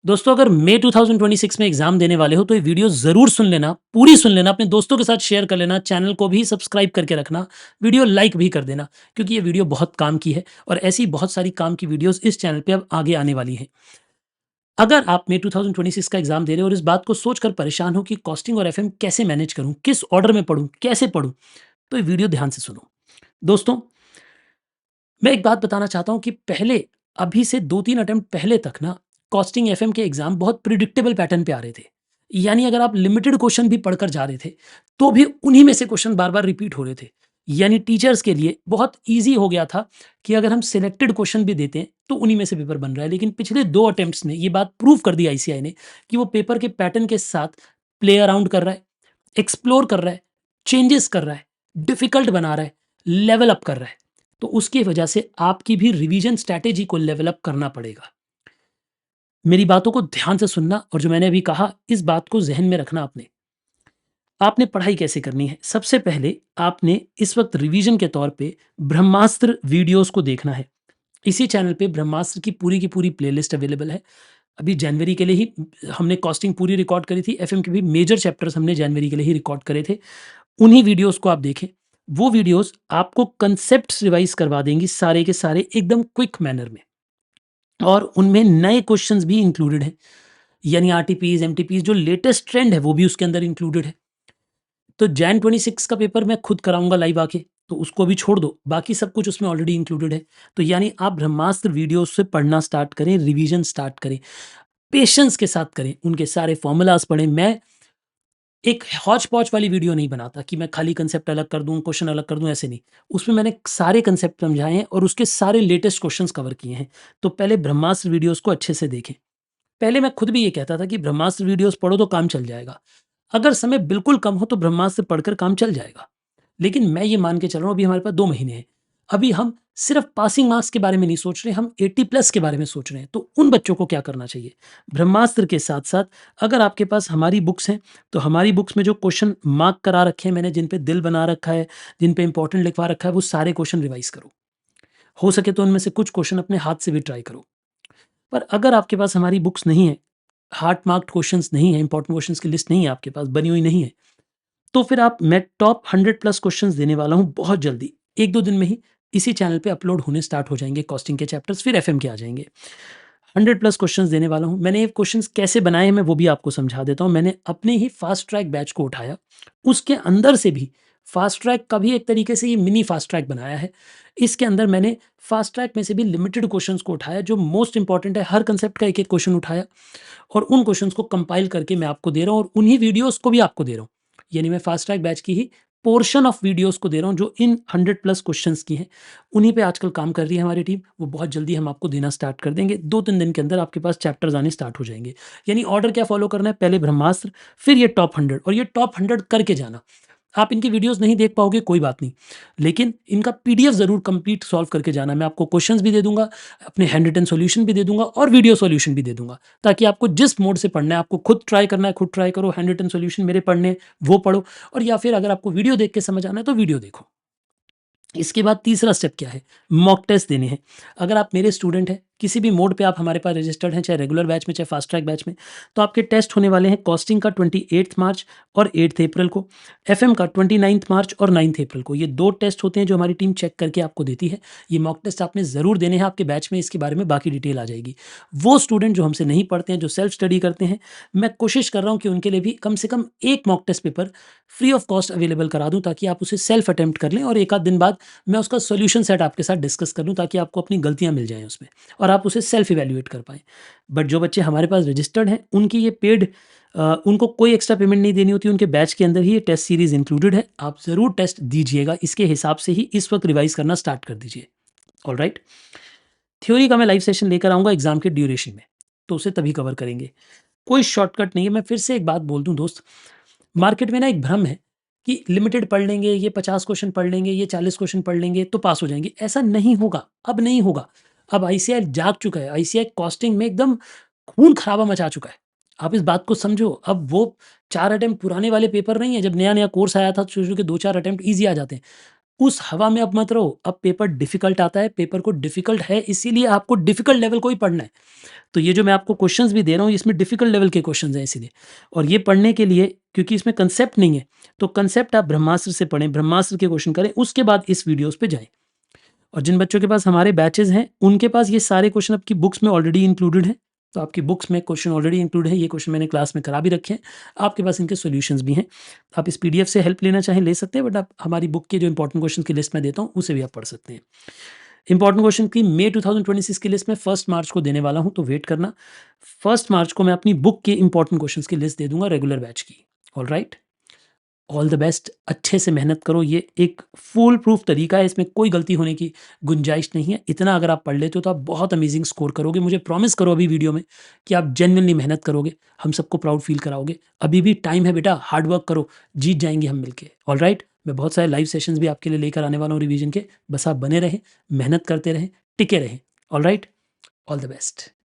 दोस्तों अगर मई 2026 में एग्जाम देने वाले हो तो ये वीडियो ज़रूर सुन लेना, पूरी सुन लेना, अपने दोस्तों के साथ शेयर कर लेना, चैनल को भी सब्सक्राइब करके रखना, वीडियो लाइक भी कर देना क्योंकि ये वीडियो बहुत काम की है और ऐसी बहुत सारी काम की वीडियोस इस चैनल पे अब आगे आने वाली हैं। अगर आप मई 2026 का एग्जाम दे रहे हो और इस बात को सोचकर परेशान हो कि कॉस्टिंग और एफएम कैसे मैनेज करूँ, किस ऑर्डर में पढूँ, कैसे पढूँ, तो ये वीडियो ध्यान से सुनो। दोस्तों, मैं एक बात बताना चाहता हूँ कि पहले अभी से 2-3 अटेम्प्ट पहले तक ना कॉस्टिंग एफएम के एग्ज़ाम बहुत प्रिडिक्टेबल पैटर्न पे आ रहे थे। यानी अगर आप लिमिटेड क्वेश्चन भी पढ़कर जा रहे थे, तो भी उन्हीं में से क्वेश्चन बार-बार रिपीट हो रहे थे। यानी टीचर्स के लिए बहुत ईज़ी हो गया था कि अगर हम सिलेक्टेड क्वेश्चन भी देते हैं, तो उन्हीं में से पेपर बन रहा है। लेकिन पिछले 2 अटेम्प्ट्स ने ये बात प्रूव कर दी आईसीएआई ने कि वो पेपर के पैटर्न के साथ प्ले अराउंड कर रहा है, एक्सप्लोर कर रहा है, चेंजेस कर रहा है, डिफ़िकल्ट बना रहा है, लेवल अप कर रहा है। तो उसकी वजह से आपकी भी रिवीजन स्ट्रैटेजी को लेवल अप करना पड़ेगा। मेरी बातों को ध्यान से सुनना और जो मैंने अभी कहा, इस बात को ज़हन में रखना आपने। आपने पढ़ाई कैसे करनी है? सबसे पहले आपने इस वक़्त रिवीजन के तौर पे ब्रह्मास्त्र वीडियोज़ को देखना है। इसी चैनल पे ब्रह्मास्त्र की पूरी प्लेलिस्ट अवेलेबल है। अभी जनवरी के लिए ही हमने कॉस्टिंग पूरी रिकॉर्ड करी थी, एफएम के भी मेजर चैप्टर्स हमने जनवरी के लिए ही रिकॉर्ड करे थे। उन्हीं वीडियोज़ को आप देखें। वो वीडियोज़ आपको कांसेप्ट्स रिवाइज़ करवा देंगी सारे के सारे एकदम क्विक मैनर में और उनमें नए क्वेश्चंस भी इंक्लूडेड हैं। यानी आरटीपीज़, एमटीपीज़ जो लेटेस्ट ट्रेंड है वो भी उसके अंदर इंक्लूडेड है। तो जैन 26 का पेपर मैं खुद कराऊँगा लाइव आके, तो उसको अभी छोड़ दो, बाकी सब कुछ उसमें ऑलरेडी इंक्लूडेड है। तो यानी आप ब्रह्मास्त्र वीडियोज़ से पढ़ना स्टार्ट करें, रिवीजन स्टार्ट करें, पेशेंस के साथ करें, उनके सारे फ़ॉर्मूलाज़ पढ़ें। मैं एक हौच-पौच वाली वीडियो नहीं बनाता कि मैं खाली कांसेप्ट अलग कर दूँ, क्वेश्चन अलग कर दूँ, ऐसे नहीं। उसमें मैंने सारे कांसेप्ट समझाए हैं और उसके सारे लेटेस्ट क्वेश्चन्स कवर किए हैं। तो पहले ब्रह्मास्त्र वीडियोज़ को अच्छे से देखें। पहले मैं खुद भी ये कहता था कि ब्रह्मास्त्र वीडियोज़ पढ़ो तो काम चल जाएगा। अगर समय बिल्कुल कम हो तो ब्रह्मास्त्र पढ़कर काम चल जाएगा। लेकिन मैं ये मान के चल रहा हूँ अभी हमारे पास 2 महीने हैं। अभी हम सिर्फ़ पासिंग मार्क्स के बारे में नहीं सोच रहे, हम 80 प्लस के बारे में सोच रहे हैं। तो उन बच्चों को क्या करना चाहिए? ब्रह्मास्त्र के साथ-साथ अगर आपके पास हमारी बुक्स हैं, तो हमारी बुक्स में जो क्वेश्चन मार्क करा रखे हैं मैंने, जिन पे दिल बना रखा है, जिन पे इम्पोर्टेंट लिखवा रखा है, वो सारे क्वेश्चन रिवाइज़ करो। हो सके तो उनमें से कुछ क्वेश्चन अपने हाथ से भी ट्राई करो। पर अगर आपके पास हमारी बुक्स नहीं है, हार्ट मार्क्ड क्वेश्चंस नहीं है, इम्पोर्टेंट क्वेश्चंस की लिस्ट नहीं है आपके पास, बनी हुई नहीं है, तो फिर आप मैं टॉप 100 प्लस क्वेश्चंस देने वाला हूँ बहुत जल्दी। 1-2 दिन में ही इसी चैनल पे अपलोड होने स्टार्ट हो जाएँगे कॉस्टिंग के चैप्टर्स, फिर एफएम के आ जाएँगे। 100 प्लस क्वेश्चंस देने वाला हूँ। मैंने ये क्वेश्चंस कैसे बनाए हैं मैं वो भी आपको समझा देता हूँ। मैंने अपने ही फास्ट ट्रैक बैच को उठाया, उसके अंदर से भी फास्ट ट्रैक का भी एक तरीके से ये मिनी फास्ट ट्रैक बनाया है। इसके अंदर मैंने फास्ट ट्रैक में से भी लिमिटेड क्वेश्चंस को उठाया जो मोस्ट इम्पोर्टेंट है, हर कांसेप्ट का एक-एक क्वेश्चन उठाया और उन क्वेश्चंस को कंपाइल करके मैं आपको दे रहा हूँ और उन्हीं वीडियोज़ को भी आपको दे रहा हूँ। यानी मैं फास्ट ट्रैक बैच की ही पोर्शन ऑफ वीडियोज़ को दे रहा हूँ जो इन 100 प्लस क्वेश्चंस की हैं। उन्हीं पे आजकल काम कर रही है हमारी टीम, वो बहुत जल्दी हम आपको देना स्टार्ट कर देंगे। 2-3 दिन के अंदर आपके पास चैप्टर्स आने स्टार्ट हो जाएँगे। यानी ऑर्डर क्या फ़ॉलो करना है, पहले ब्रह्मास्त्र, फिर ये टॉप 100 और ये टॉप 100 करके जाना। आप इनकी वीडियोज़ नहीं देख पाओगे कोई बात नहीं, लेकिन इनका पीडीएफ ज़रूर कंप्लीट सॉल्व करके जाना। मैं आपको क्वेश्चंस भी दे दूँगा, अपने हैंड रिटन सॉल्यूशन भी दे दूँगा और वीडियो सॉल्यूशन भी दे दूँगा, ताकि आपको जिस मोड से पढ़ना है, आपको खुद ट्राई करना है, खुद ट्राई करो, हैंड रिटन सॉल्यूशन मेरे पढ़ने हैं, वो पढ़ो और या फिर अगर आपको वीडियो देख के समझ आना है, तो वीडियो देखो। इसके बाद तीसरा स्टेप क्या है? मॉक टेस्ट देने हैं। अगर आप मेरे स्टूडेंट हैं, किसी भी मोड पे आप हमारे पास रजिस्टर्ड हैं, चाहे रेगुलर बैच में, चाहे फास्ट ट्रैक बैच में, तो आपके टेस्ट होने वाले हैं कॉस्टिंग का 28 मार्च और 8 अप्रैल को, एफएम का 29 मार्च और 9 अप्रैल को। ये 2 टेस्ट होते हैं जो हमारी टीम चेक करके आपको देती है। ये मॉक टेस्ट आपने ज़रूर देने हैं, आपके बैच में इसके बारे में बाकी डिटेल आ जाएगी। वो स्टूडेंट जो हमसे नहीं पढ़ते हैं, जो सेल्फ स्टडी करते हैं, मैं कोशिश कर रहा हूँ कि उनके लिए भी कम से कम 1 mock test paper free of cost available करा दूँ, ताकि आप उसे सेल्फ अटेम्प्ट कर लें और 1 आध दिन बाद मैं उसका सॉल्यूशन सेट आपके साथ डिस्कस कर लूँ, ताकि आपको अपनी गलतियाँ मिल जाएँ उसमें और आप उसे सेल्फ इवैल्यूएट कर पाएँ। बट जो बच्चे हमारे पास रजिस्टर्ड हैं, उनकी ये पेड उनको कोई एक्स्ट्रा पेमेंट नहीं देनी होती, उनके बैच के अंदर ही ये टेस्ट सीरीज़ इंक्लूडेड है। आप ज़रूर टेस्ट दीजिएगा, इसके हिसाब से ही इस वक़्त रिवाइज़ करना स्टार्ट कर दीजिए। ऑलराइट? थ्योरी का मैं लाइव सेशन लेकर आऊँगा एग्ज़ाम के ड्यूरेशन में, तो उसे तभी कवर करेंगे। कोई शॉर्टकट नहीं है। मैं फिर से एक बात बोल दूँ दोस्त, मार्केट में ना एक भ्रम है कि लिमिटेड पढ़ लेंगे, ये 50 क्वेश्चन पढ़ लेंगे, ये 40 क्वेश्चन पढ़ लेंगे तो पास हो जाएँगे। ऐसा नहीं होगा, अब नहीं होगा। अब आईसीएआई जाग चुका है, आईसीएआई कॉस्टिंग में एकदम खून-खराबा मचा चुका है। आप इस बात को समझो, अब वो 4 अटेम्प्ट पुराने वाले पेपर नहीं है, जब नया-नया कोर्स आया था शुरू के 2-4 अटेम्प्ट ईज़ी आ जाते हैं। उस हवा में अब मत रहो, अब पेपर डिफ़िकल्ट आता है, पेपर को डिफ़िकल्ट है इसीलिए आपको डिफ़िकल्ट लेवल को ही पढ़ना है। तो ये जो मैं आपको क्वेश्चंस भी दे रहा हूँ, इसमें डिफ़िकल्ट लेवल के क्वेश्चंस हैं इसीलिए। और ये पढ़ने के लिए क्योंकि इसमें कांसेप्ट नहीं है, तो कांसेप्ट आप ब्रह्मास्त्र से पढ़ें, ब्रह्मास्त्र के क्वेश्चन करें, उसके बाद इस वीडियोज़ पे जाएँ। और जिन बच्चों के पास हमारे बैचेज़ हैं, उनके पास ये सारे क्वेश्चन आपकी बुक्स में ऑलरेडी इंक्लूडेड हैं। तो आपकी बुक्स में क्वेश्चन ऑलरेडी इंक्लूड है, ये क्वेश्चन मैंने क्लास में करा भी रखे हैं। आपके पास इनके सॉल्यूशंस भी हैं। आप इस पीडीएफ से हेल्प लेना चाहें ले सकते हैं, बट आप हमारी बुक के जो इंपॉर्टेंट क्वेश्चन की लिस्ट मैं देता हूँ, उसे भी आप पढ़ सकते हैं। इंपॉर्टेंट क्वेश्चन की मई 2026 की लिस्ट मैं 1 मार्च को देने वाला हूँ, तो वेट करना। 1 मार्च को मैं अपनी बुक के इंपॉर्टेंट क्वेश्चंस की लिस्ट दे दूँगा रेगुलर बैच की। ऑलराइट? ऑल द बेस्ट, अच्छे से मेहनत करो, ये एक फूल प्रूफ तरीका है, इसमें कोई गलती होने की गुंजाइश नहीं है। इतना अगर आप पढ़ लेते हो तो आप बहुत अमेजिंग स्कोर करोगे। मुझे प्रॉमिस करो अभी वीडियो में कि आप जेन्युइनली मेहनत करोगे, हम सबको प्राउड फील कराओगे। अभी भी टाइम है बेटा, हार्ड वर्क करो, जीत जाएँगे हम मिलके। ऑलराइट? मैं बहुत सारे लाइव सेशंस भी आपके लिए लेकर आने वाला हूँ रिवीजन के, बस आप बने रहें, मेहनत करते रहें, टिके रहें। ऑलराइट? All the best.